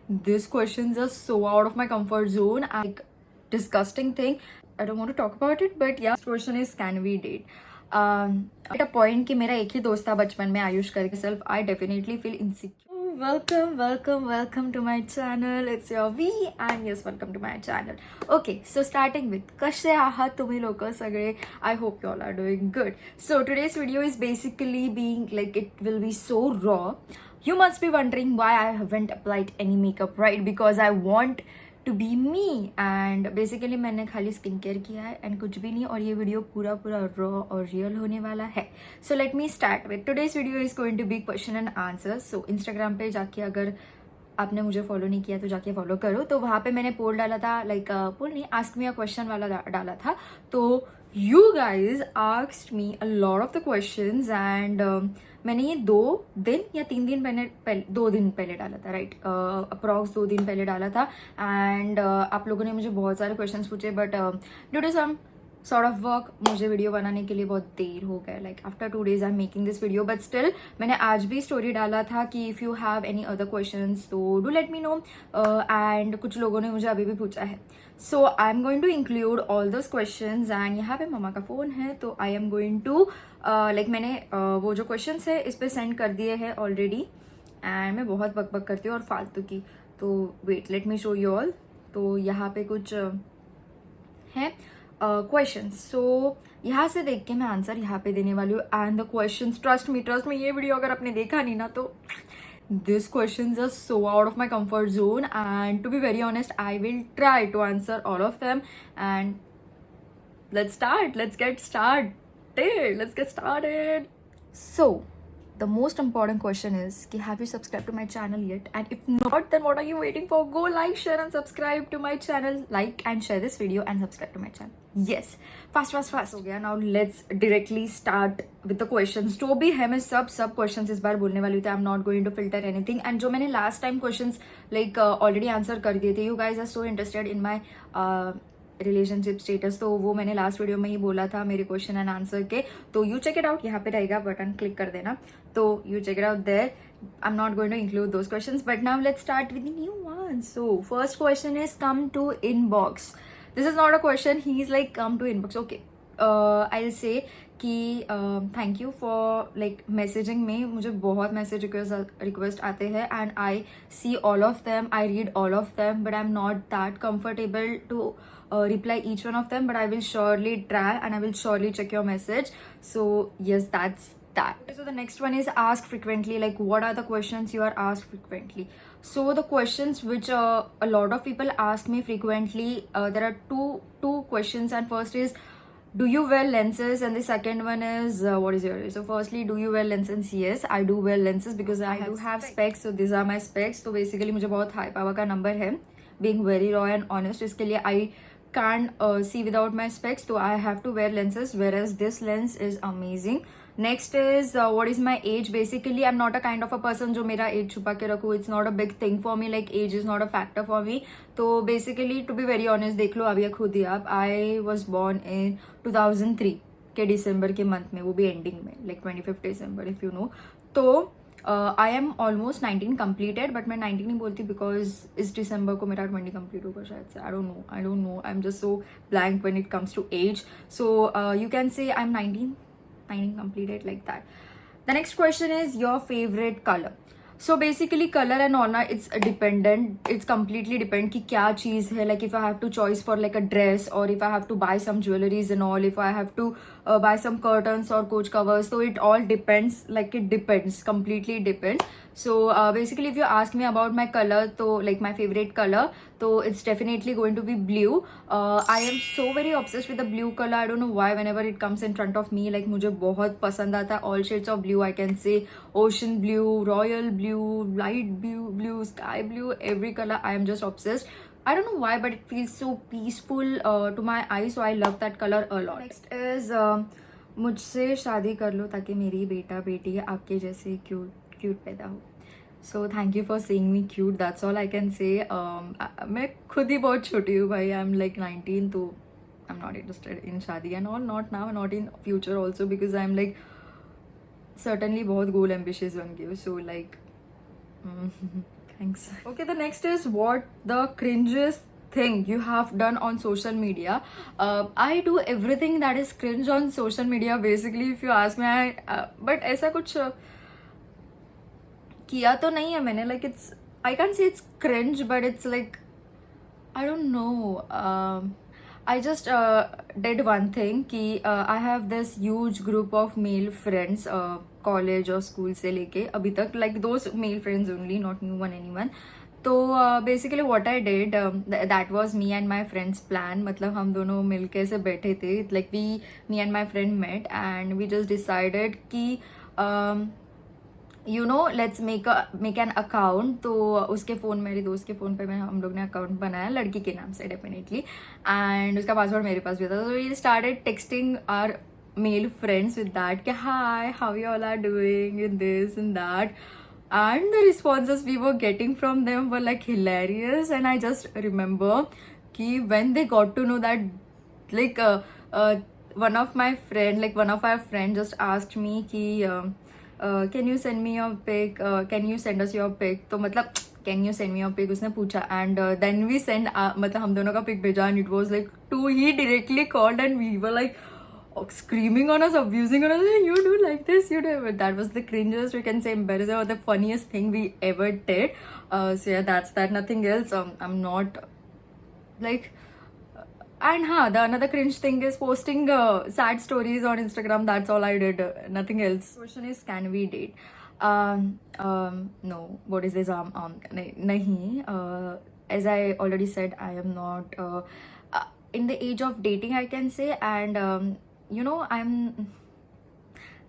These questions are so out of my comfort zone. Like disgusting thing. I don't want to talk about it, but yeah. This question is, can we date? At a point कि मेरा एक ही दोस्त था बचपन में, आयुष करके. Self, I definitely feel insecure. Welcome to my channel. It's your V, and yes, welcome to my channel. Okay, so starting with कसे आहात तुम्ही लोक सगळे? I hope you all are doing good. So today's video is basically being like, it will be so raw. You must be wondering why I haven't applied any makeup, right? Because I want to be me, and basically मैंने खाली skin care किया है and कुछ भी नहीं, और ये video पूरा रॉ और रियल होने वाला है. So let me start with today's video is going to be question and answer. So Instagram पे जाके, अगर आपने मुझे फॉलो नहीं किया तो जाके फॉलो करो. तो वहाँ पे मैंने पोल डाला था, लाइक पोल नहीं, आस्क मी अ क्वेश्चन वाला डाला था. तो you guys asked me a lot of the questions, and मैंने ये 2 दिन या 3 दिन पहले 2 दिन पहले डाला था, राइट? अप्रॉक्स 2 दिन पहले डाला था. एंड आप लोगों ने मुझे बहुत सारे क्वेश्चंस पूछे, but due to some sort of work मुझे वीडियो बनाने के लिए बहुत देर हो गया. Like after 2 days I am making this video, but still मैंने आज भी स्टोरी डाला था कि if you have any other questions तो do let me know. And कुछ लोगों ने मुझे अभी भी पूछा है. So I am going to include all those questions. And यहाँ पे मम्मा का फ़ोन है, तो I am going to like मैंने वो जो क्वेश्चंस है इस पर सेंड कर दिए हैं ऑलरेडी. एंड मैं बहुत बकबक करती हूँ और फालतू की, तो wait let me show you all. तो यहाँ पे कुछ है क्वेश्चंस. सो यहाँ से देख के मैं आंसर यहाँ पे देने वाली हूँ. And the questions, trust me, ये वीडियो अगर आपने देखा नहीं ना, तो these questions are so out of my comfort zone, and to be very honest, I will try to answer all of them. And let's get started. So the most important question is कि have you subscribed to my channel yet? And if not, then what are you waiting for? Go like, share and subscribe to my channel. Like and share this video and subscribe to my channel. Yes, fast हो गया. Now let's directly start with the questions. जो भी है, मैं सब questions इस बार बोलने वाली थी. I'm not going to filter anything. And जो मैंने last time questions like already answer कर दिए थे, you guys are so interested in my relationship status, तो वो मैंने लास्ट वीडियो में ही बोला था मेरे क्वेश्चन एंड आंसर के. तो यू चेक इट आउट, यहाँ पे रहेगा, बटन क्लिक कर देना. तो you check it out there. I am not going to include those questions, but now let's start with the new one. So first question is come to inbox. This is not a question, he is like come to inbox. Okay, I will say कि thank you for like messaging में. मुझे बहुत message request आते हैं, and I see all of them, I read all of them, but I am not that comfortable to reply each one of them, but I will surely try and I will surely check your message. So yes, that's that. Okay, so the next one is ask frequently. Like, what are the questions you are asked frequently? So the questions which a lot of people ask me frequently, there are two questions, and first is, do you wear lenses? And the second one is, what is yours? So firstly, do you wear lenses? Yes, I do wear lenses because I do have specs. So these are my specs. So basically मुझे बहुत high power का number है. Being very raw and honest, इसके लिए I can't see without my specs, so I have to wear lenses, whereas this lens is amazing. Next is what is my age? Basically I'm not a kind of a person जो मेरा age छुपा के रखूँ. It's not a big thing for me, like age is not a factor for me. तो basically to be very honest, देख लो अभी खुद ही आप, I was born in 2003 के दिसंबर के मंथ में, वो भी एंडिंग में, like 25th December if you know. तो I am almost 19 completed, but मैं 19 नहीं बोलती बिकॉज इस दिसंबर को मेरा 20 कंप्लीट होगा शायद से. I don't know, I am just so blank when it comes to age. So you can say I am 19 completed, like that. The next question is your favorite color. So basically color and honor, it's dependent, it's completely depend कि क्या चीज़ है. Like if I have to choice for like a dress, or if I have to buy some jewelries and all, if I have to buy some curtains or couch covers, so it all depends, like it depends, completely depends. So basically if you ask me about my color, so like my favorite color, so it's definitely going to be blue. I am so very obsessed with the blue color. I don't know why, whenever it comes in front of me, like मुझे बहुत पसंद आता है. All shades of blue, I can say ocean blue, royal blue, light blue, sky blue, every color I am just obsessed. I don't know why, but it feels so peaceful to my eyes, so I love that color a lot. Next is मुझसे शादी कर लो ताकि मेरी बेटा बेटी आपके जैसे cute पैदा हो. So thank you for saying me cute, that's all I can say. मैं खुद ही बहुत छोटी हूँ भाई, आई एम लाइक 19, तो I am not interested in शादी and all, not now, not in future also, because I am like certainly बहुत goal ambitious बन गई हूँ. So like Thanks. Okay, the next is what the cringiest thing you have done on social media. I do everything that is cringe on social media basically, if you ask me. But ऐसा कुछ किया तो नहीं है मैंने. Like it's, I can't say it's cringe, but it's like, I don't know. I just did one thing कि I have this huge group of male friends, college और school से लेके अभी तक, like those male friends only, not new one anyone. तो basically what I did, that was me and my friends plan. मतलब हम दोनों मिलके से बैठे थे, like me and my friend met and we just decided कि लेट्स मेक एन अकाउंट. तो उसके फ़ोन, मेरे दोस्त के फ़ोन पे हम लोग ने अकाउंट बनाया लड़की के नाम से डेफिनेटली, एंड उसका पासवर्ड मेरे पास भी था. So we started texting our male friends with that कि hi, how you all are doing in this in that. And the responses we were getting from them were like hilarious, and I just remember ki when they got to know that, like one of our friend just asked me ki can you send me your pic, can you send us your pic. तो मतलब can you send me your pic उसने पूछा, and then we send मतलब हम दोनों का pic भेजा, and it was like he directly called and we were like screaming on us, abusing on us, you do like this, you do. But that was the cringiest, we can say embarrassing, or the funniest thing we ever did. So yeah, that's that, nothing else. I'm not like, and the another cringe thing is posting sad stories on Instagram. That's all I did, nothing else. Question is, can we date? No. What is this? Nahi. As I already said, I am not in the age of dating, I can say, and I'm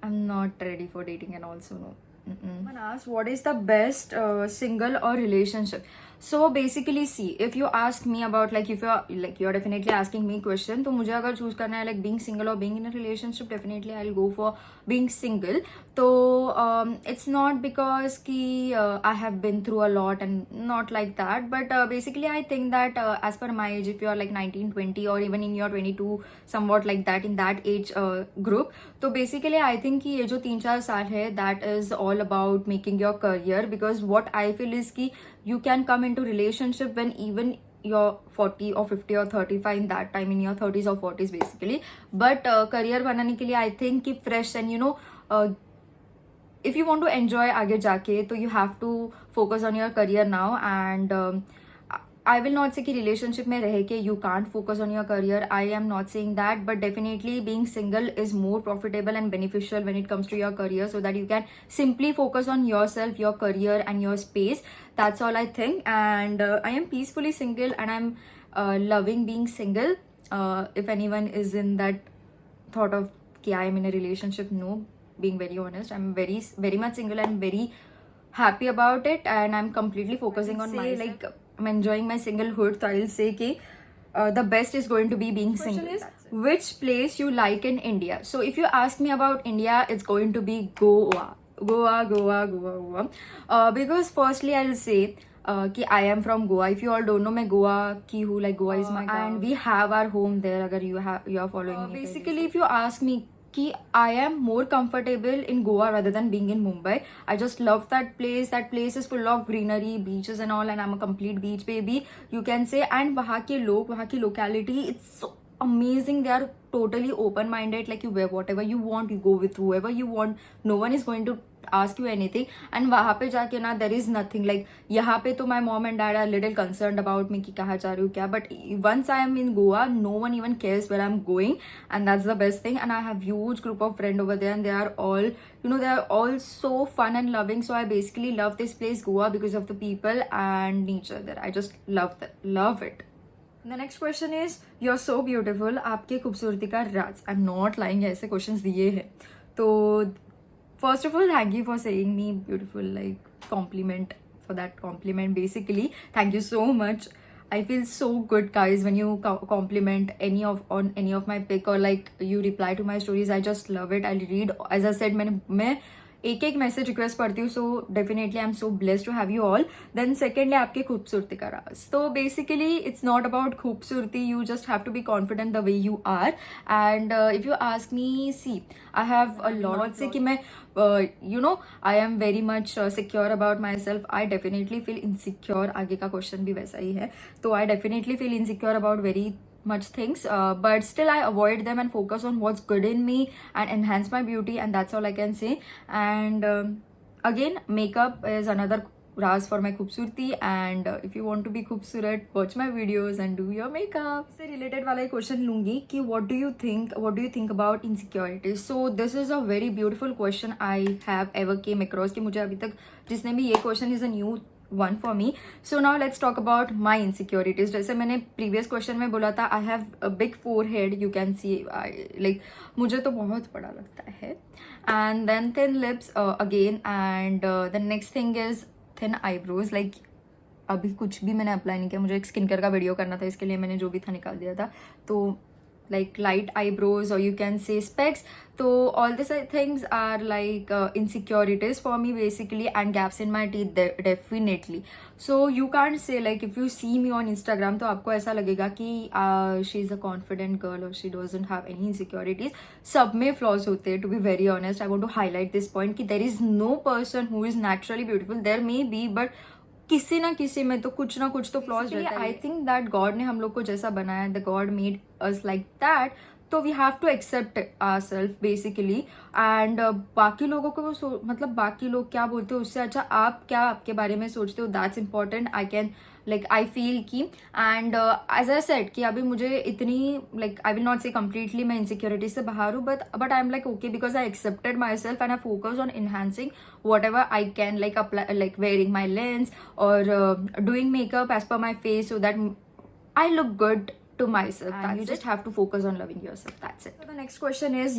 not ready for dating, and also no. Someone asked, what is the best single or relationship? So basically, see, if you ask me about, like, if you're definitely asking me question, तो मुझे अगर choose करना है like being single or being in a relationship, definitely I'll go for being single. तो it's not because कि I have been through a lot, and not like that, but basically I think that as per my age, if you are like 19, 20, or even in your 22, somewhat like that, in that age group, तो basically I think कि ये जो 3-4 साल है, that is all about making your career. Because what I feel is कि you can come into relationship when even you're 40 or 50 or 35, in that time, in your 30s or 40s basically. But career बनाने के लिए I think कि fresh, and if you want to enjoy आगे जाके, तो you have to focus on your career now. And I will not say कि relationship में रह के you can't focus on your career. I am not saying that, but definitely being single is more profitable and beneficial when it comes to your career, so that you can simply focus on yourself, your career, and your space. That's all I think. And I am peacefully single, and I'm loving being single. If anyone is in that thought of कि I am in a relationship, no, being very honest, I'm very, very much single and very happy about it, and I'm completely focusing on myself. Like, I'm enjoying my singlehood. So I'll say कि the best is going to be being single. Is which place you like in India? So if you ask me about India, it's going to be Goa. Because firstly I'll say कि I am from Goa. If you all don't know, मैं Goa की हूँ. Like Goa is my गाँव, and we have our home there. अगर you are following me. Basically, if you ask me कि I am more comfortable in Goa rather than being in Mumbai. I just love that place. That place is full of greenery, beaches and all, and I'm a complete beach baby, you can say. And वहाँ के लोग, वहाँ की locality, it's so amazing. They are totally open-minded. Like, you wear whatever you want, you go with whoever you want. No one is going to ask you anything. And वहाँ पे जाके ना, there is nothing. Like, यहाँ पे तो my mom and dad are little concerned about me कि कहाँ जा रही हूँ क्या. But once I am in Goa, no one even cares where I'm going, and that's the best thing. And I have huge group of friends over there, and they are all, they are all so fun and loving. So I basically love this place, Goa, because of the people and nature there. I just love it. The next question is, you're so beautiful. आपके खूबसूरती का राज. I'm not lying. ऐसे questions दिए हैं. तो first of all, thank you for saying me beautiful, like compliment, for that compliment basically. Thank you so much. I feel so good, guys, when you compliment on any of my pic, or like you reply to my stories. I just love it. I'll read, as I said, मैं एक एक message request पढ़ती हूँ. So definitely I am so blessed to have you all. Then secondly आपके खूबसूरती का राज. तो बेसिकली इट्स नॉट अबाउट खूबसूरती, you just have to be confident the way you are. And if you ask me, see I have a lot से कि मैं you know, I am very much secure about myself. I definitely feel insecure. आगे का question भी वैसा ही है. तो I definitely feel insecure about very much things, but still I avoid them and focus on what's good in me and enhance my beauty, and that's all I can say. And again, makeup is another राज for my खूबसूरती. And if you want to be खूबसूरत, watch my videos and do your makeup. इससे related वाला एक question लूंगी कि what do you think about insecurities. So this is a very beautiful question I have ever came across, कि मुझे अभी तक जिसने भी ये question is a new one for me. So now let's talk about my insecurities. जैसे मैंने previous question में बोला था, I have a big forehead, you can see, like मुझे तो बहुत बड़ा लगता है. And then thin lips again, and the next thing is thin eyebrows. Like अभी कुछ भी मैंने अप्लाई नहीं किया, मुझे एक स्किन केयर का वीडियो करना था, इसके लिए मैंने जो भी था निकाल दिया था. तो like light eyebrows, or you can say specs. So all these things are like insecurities for me basically, and gaps in my teeth definitely. So you can't say like if you see me on Instagram तो आपको ऐसा लगेगा कि she is a confident girl or she doesn't have any insecurities. सब में flaws होते हैं. To be very honest, I want to highlight this point कि there is no person who is naturally beautiful. There may be, but किसी ना किसी में तो कुछ ना कुछ तो फ्लॉज रहता है. आई थिंक दैट गॉड ने हम लोग को जैसा बनाया, the god made us like that. तो we have to accept ourselves basically. And बाकी लोगों को वो मतलब बाकी लोग क्या बोलते हो उससे अच्छा आप क्या आपके बारे में सोचते हो, that's important. I can like I feel की. एंड एज आई सेड कि अभी मुझे इतनी like I will not say completely मैं इनसिक्योरिटी से बाहर हूँ, but I am like okay because I accepted myself and I focus on enhancing whatever I can, like apply, like wearing my lens और doing makeup as per my face so that I look good to myself. And you just have to focus on loving yourself. That's it. So the next question is,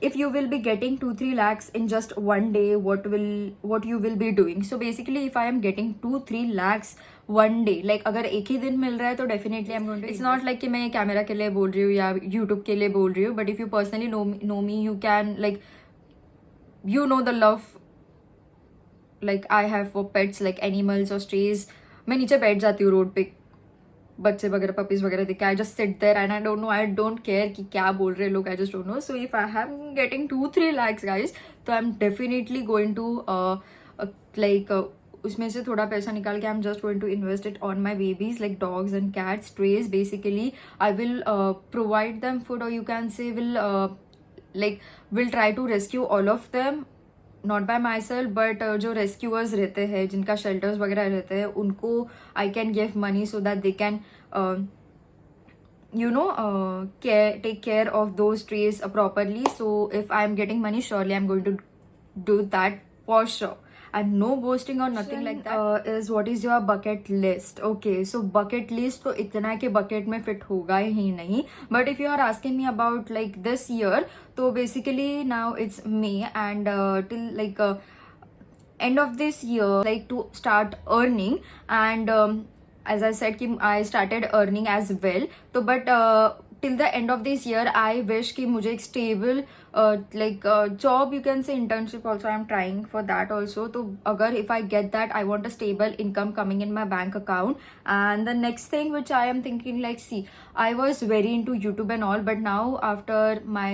if you will be getting 2-3 lakhs in just one day, what you will be doing? So basically, if I am getting 2-3 lakhs one day, like अगर एक ही दिन मिल रहा है तो definitely I'm going to. It's not like कि मैं camera के लिए बोल रही हूँ या YouTube के लिए बोल रही हूँ, but if you personally know me, you can like, you know the love like I have for pets, like animals or strays. मैं नीचे बैठ जाती हूँ रोड पे, बच्चे वगैरह पपीज वगैरह देखे, I just sit there and I don't know, I don't care कि क्या बोल रहे लोग, I just don't know. So if I have getting 2-3 lakhs guys, तो I am definitely going to like उसमें से थोड़ा पैसा निकाल के I am just going to invest it on my babies, like dogs and cats, strays. Basically I will provide them food, और you can से will try to rescue all of them, not by myself, but जो rescuers रहते हैं, जिनका shelters वगैरह रहते हैं, उनको I can give money so that they can take care of those trees properly. So if I am getting money, surely I am going to do that for sure. And no boasting or nothing like that. Is what is your bucket list? Okay, so bucket list तो इतना के bucket में fit होगा ही नहीं. But if you are asking me about like this year, तो basically now it's May, and till like end of this year, like to start earning. And as I said कि I started earning as well. तो but till the end of this year, I wish कि मुझे एक stable like job, you can say internship also, I am trying for that also. तो अगर if I get that, I want a stable income coming in my bank account. And the next thing which I am thinking, like, see, I was very into YouTube and all, but now after my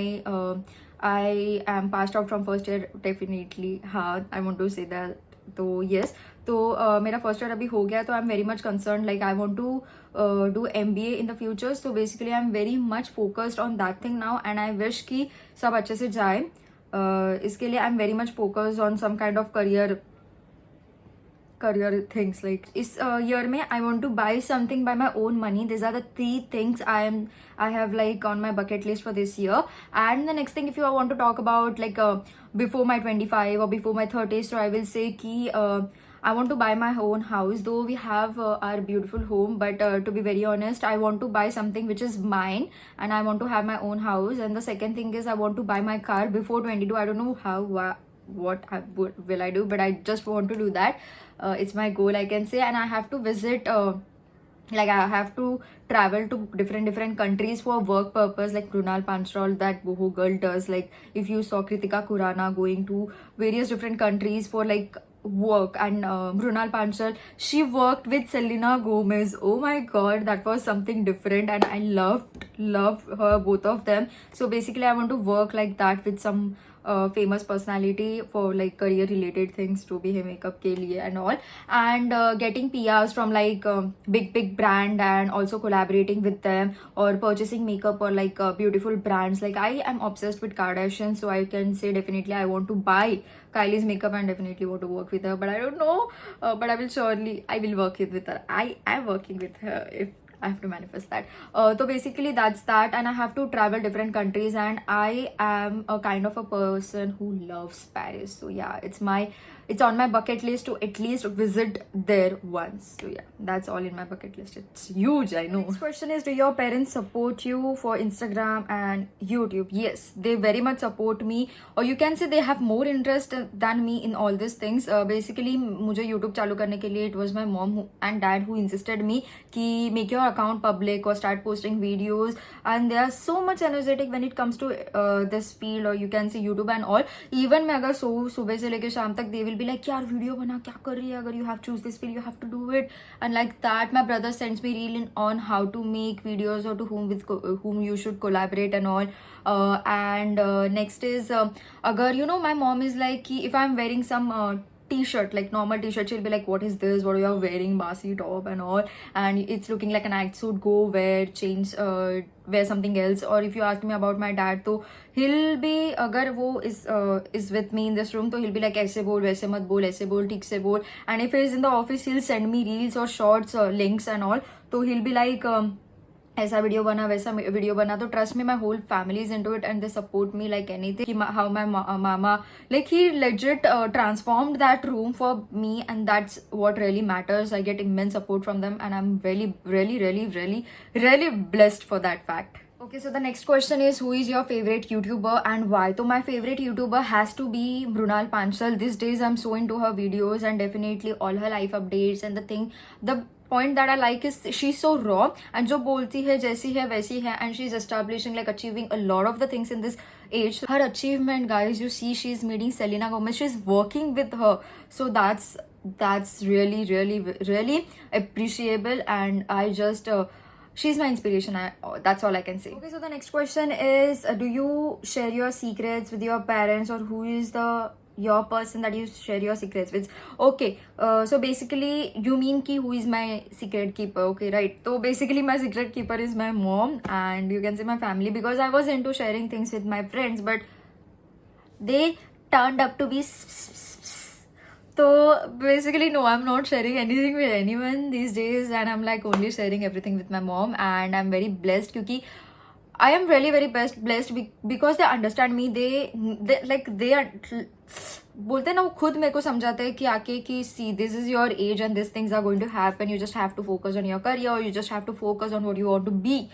I am passed out from first year, definitely हाँ I want to say that. तो yes, तो मेरा first year अभी हो गया, तो I am very much concern, like I want to do MBA in the future. So basically I am very much focused on that thing now, and I wish कि सब अच्छे से जाए. इसके लिए I am very much focused on some kind of career things. Like इस year में I want to buy something by my own money. These are the 3 things I have like on my bucket list for this year. And the next thing, if you want to talk about like before my 25 or before my 30s, so I will say ki I want to buy my own house. Though we have our beautiful home, but to be very honest, I want to buy something which is mine, and I want to have my own house. And the second thing is I want to buy my car before 22. I don't know how what will I do, but I just want to do that. It's my goal, I can say. And I have to visit like I have to travel to different countries for work purpose, like Brunal Panchal, that boho girl does. Like if you saw Kritika Kurana going to various different countries for like work, and Brunal Panchal, she worked with Selena Gomez. Oh my god, that was something different, and I loved her, both of them. So basically I want to work like that with some famous personality for like career related things to be makeup ke liye and all, and getting PRs from like big brand, and also collaborating with them or purchasing makeup or like beautiful brands. Like I am obsessed with Kardashian, so I can say definitely I want to buy Kylie's makeup and definitely want to work with her, but I don't know, but I will work with her. I am working with her if I have to manifest that. So basically that's that, and I have to travel different countries, and I am a kind of a person who loves Paris. So yeah, it's on my bucket list to at least visit there once. So yeah, that's all in my bucket list. It's huge, I know. Next question is, do your parents support you for Instagram and YouTube? Yes, they very much support me, or you can say they have more interest than me in all these things. Basically मुझे YouTube चालू करने के लिए it was my mom and dad who insisted me कि make your account public or start posting videos, and they are so much energetic when it comes to this field, or you can say YouTube and all. Even मैं अगर सुबह से लेके शाम तक they will be like यार video बना, क्या कर रही है, अगर you have choose this field you have to do it, and like that my brother sends me reel on how to make videos or to whom you should collaborate and all. And next is agar you know, my mom is like कि if I'm wearing some t-shirt, like normal t-shirt, she'll be like, what is this, what are you wearing, basi top and all, and it's looking like a night suit, go wear something else. Or if you ask me about my dad, so he'll be, agar wo is with me in this room, so he'll be like aise bol, waise mat bol, aise bol, theek se bol. And if he's in the office, he'll send me reels or shorts or links and all, so he'll be like ऐसा video बना, वैसा video बना. तो trust me, my whole family is into it and they support me like anything. How my mama, like he legit transformed that room for me, and that's what really matters. I get immense support from them, and I'm really blessed for that fact. Okay, so the next question is, who is your favorite YouTuber and why? So my favorite YouTuber has to be Brunal Panchal. These days I'm so into her videos and definitely all her life updates, and the point that I like is she's so raw, and जो बोलती है जैसी है वैसी है, and she's establishing, like achieving a lot of the things in this age. Her achievement, guys, you see she's meeting Selena Gomez, she's working with her, so that's really appreciable, and I just she's my inspiration. That's all I can say. Okay, so the next question is, do you share your secrets with your parents, or who is your person that you share your secrets with? Okay, so basically you mean ki who is my secret keeper? Okay, right. So basically my secret keeper is my mom, and you can say my family, because I was into sharing things with my friends, but they turned up to be so basically no, I'm not sharing anything with anyone these days, and I'm like only sharing everything with my mom, and I'm very blessed because I am really very blessed because they understand me. They are बोलते हैं ना, वो खुद मेरे को समझाते हैं कि आके कि see, this is your age and these things are going to happen, you just have to focus on your career, or you just have to focus on what you want to be,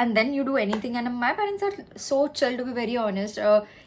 and then you do anything. And my parents are so chill, to be very honest.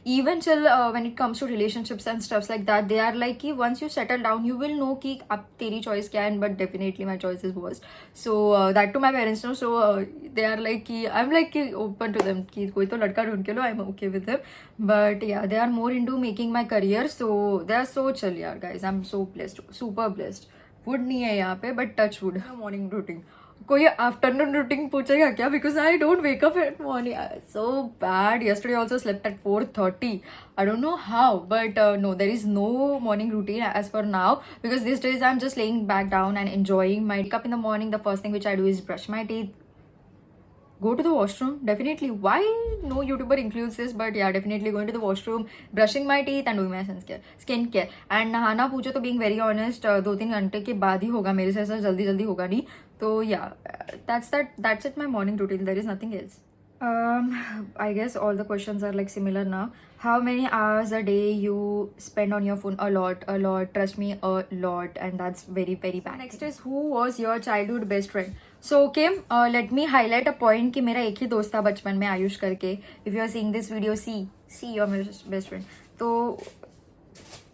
Even chill when it comes to relationships and stuff like that. They are like कि once you settle down, you will know कि अब तेरी choice क्या है, but definitely my choice is worst. So that to my parents know. So they are like कि I'm like कि open to them कि कोई तो लड़का ढूंढ के लो, I'm okay with them. But yeah, they are more into making my career. So they are so chill, यार guys. I'm so blessed, super blessed. Wood नहीं है यहाँ पे, but touch wood. Morning routine. कोई आफ्टरनून रूटीन पूछेगा क्या? Because I don't wake up at morning, so bad. yesterday also slept at 4:30. I don't know how, but no, there is no morning routine as for now, because these days I'm just laying back down and enjoying my wake up in the morning. The first thing which I do is brush my teeth, go to the washroom. Definitely, why no YouTuber includes this, but yeah, definitely going to the washroom, brushing my teeth and doing my skin care. And नहाना पूछो तो being very honest 2-3 घंटे के बाद ही होगा मेरे से, ऐसा जल्दी होगा नहीं. So yeah, that's it, my morning routine. There is nothing else. I guess all the questions are like similar now. How many hours a day you spend on your phone? A lot. Trust me, a lot, and that's very bad. Next is, who was your childhood best friend? So okay, let me highlight a point कि मेरा एक ही दोस्त था बचपन में, आयुष करके. If you are seeing this video, see your best friend. तो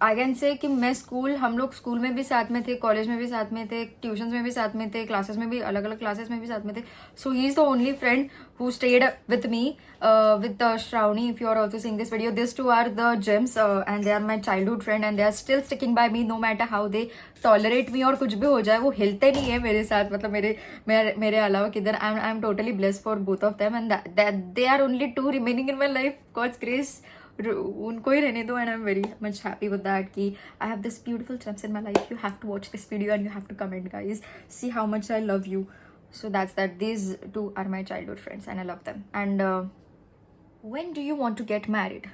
I can say कि मैं हम लोग स्कूल में भी साथ में थे, कॉलेज में भी साथ में थे, ट्यूशंस में भी साथ में थे, क्लासेस में भी, अलग अलग क्लासेस में भी साथ में थे. So he is the only friend who stayed with me, with Shravani. If you are also seeing this video, these two are the gems, and they are my childhood friend, and they are still sticking by me no matter how they tolerate me. और कुछ भी हो जाए वो हिलते नहीं है मेरे साथ, मतलब मेरे अलावा किधर. I am totally blessed for both of them, and that they are only two remaining in my life. God's grace, उनको ही रहने दो. एंड आई एम वेरी मच हैप्पी विद दैट कि I have this beautiful gems in my life. You have to watch this video and you have to comment, guys. See how much I love you. So that's that. These two are my childhood friends and I love them. And when do you want to get married?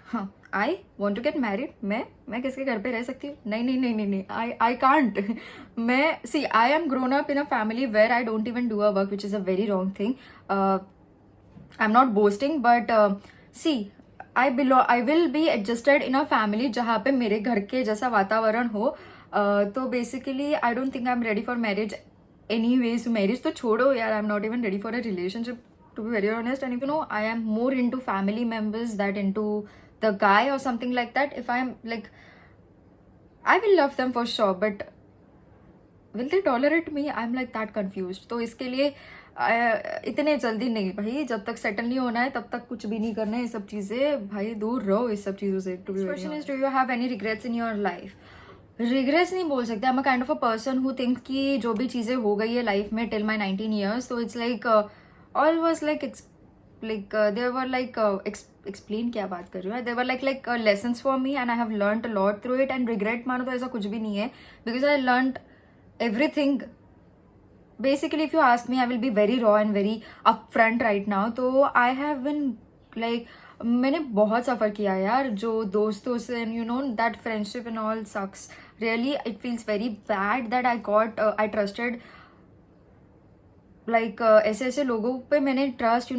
I want to get married. मैं किसके घर पे रह सकती हूँ? नहीं. I can't. See, I am grown up in a family where I don't even do a work, which is a very wrong thing. I'm not boasting, but see, I will be adjusted in a family जहाँ पे मेरे घर के जैसा वातावरण हो. तो basically I don't think I'm ready for marriage. Anyways, marriage तो छोड़ो यार. I'm not even ready for a relationship, to be very honest. And if you know, I am more into family members than into the guy or something like that. If I'm like, I will love them for sure, but will they tolerate me? I'm like that confused. तो इसके लिए इतने जल्दी नहीं भाई. जब तक settle नहीं होना है तब तक कुछ भी नहीं करना है. ये सब चीज़ें भाई दूर रहो इस सब चीज़ों से. To be very honest, do you have any regrets in your life? Regrets नहीं बोल सकते. I am a kind of a person who think कि जो भी चीज़ें हो गई है लाइफ में टिल माई 19 ईयर्स, तो it's like all was like there were like explain क्या बात कर रही हूँ. There were like lessons for me and I have learned a lot through it. And regret मानो तो ऐसा कुछ भी नहीं है, because I learned everything. Basically, if you ask me, I will be very raw and very upfront right now. तो I have been like, मैंने बहुत सफ़र किया यार जो दोस्तों से. And you know that friendship and all sucks. Really it feels very bad that I trusted like ऐसे लोगों पे मैंने ट्रस्ट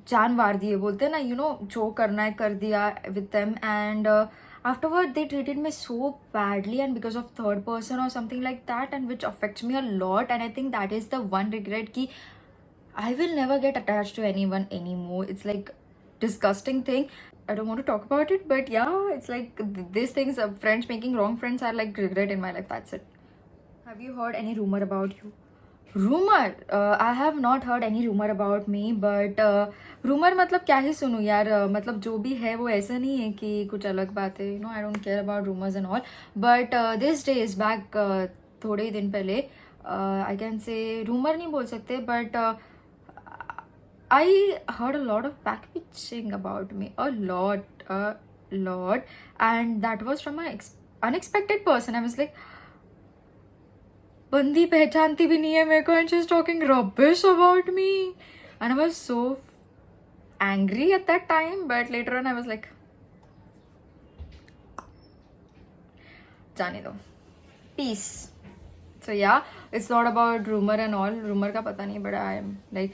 जान वार दिए बोलते हैं ना. जो करना है कर दिया with them. And afterward they treated me so badly, and because of third person or something like that, and which affects me a lot. And I think that is the one regret ki I will never get attached to anyone anymore. It's like disgusting thing. I don't want to talk about it, but yeah, it's like these things, friends making wrong friends are like regret in my life. That's it. Have you heard any rumor about you? Rumour? I have not heard any rumour about me. But rumour मतलब क्या ही सुनूँ यार. मतलब जो भी है वो ऐसा नहीं है कि कुछ अलग बात है. आई don't care about rumours and all. But this days back, थोड़े ही दिन पहले, आई कैन से रूमर नहीं बोल सकते, but I heard a lot of back pitching about me. A lot. And that was from a unexpected person. I was like, बंदी पहचानती भी नहीं है मेरे को, and she is talking rubbish about me. And I was so angry at that time, but later on I was like, जाने दो, piece. सो या, it's not about rumour and all. Rumour का पता नहीं, but I am like,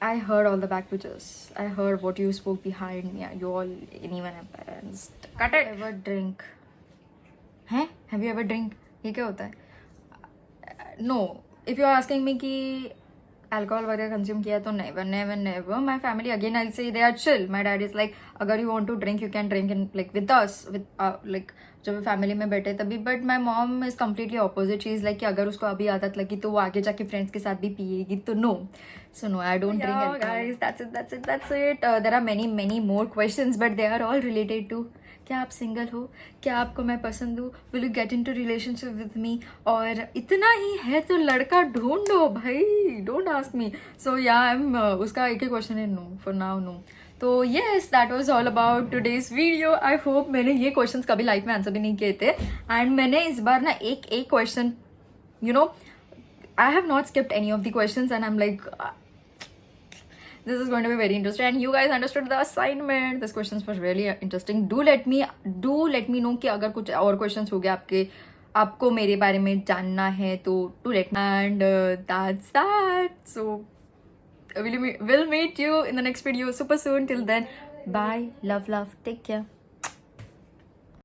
I heard all the back pictures. I heard what you spoke behind me. You all, anyone embarrassed. Cut it. Ever drink? हैं? Have you ever drink? ये क्या होता है? No. If you are asking me कि alcohol वगैरह consume किया, तो never. My family again I say they are chill. My dad is like, अगर you want to drink you can drink in like with us, with like जब family में बैठे तभी. But my mom is completely opposite. She is like कि अगर उसको अभी आदत लगी तो वो आगे जाके फ्रेंड्स के साथ भी पिएगी. तो no. So no, I don't drink alcohol. Guys, that's it. There are many more questions, but they are all related to, क्या आप सिंगल हो? क्या आपको मैं पसंद हूँ? Will you get in to relationship with me? और इतना ही है तो लड़का ढूंढो भाई. Don't ask me. सो या, आई एम उसका एक ही क्वेश्चन है, नो. For now no. तो yes, that was all about today's video. I hope मैंने ये क्वेश्चन कभी लाइफ में आंसर भी नहीं किए थे. एंड मैंने इस बार ना एक question, I have not skipped any of the questions, and I'm like, this is going to be very interesting. And you guys understood the assignment. This questions was really interesting. Do let me know कि अगर कुछ और questions हो गए आपको मेरे बारे में जानना है तो do let me. And that's that. So we'll meet you in the next video super soon. Till then, bye, love, take care.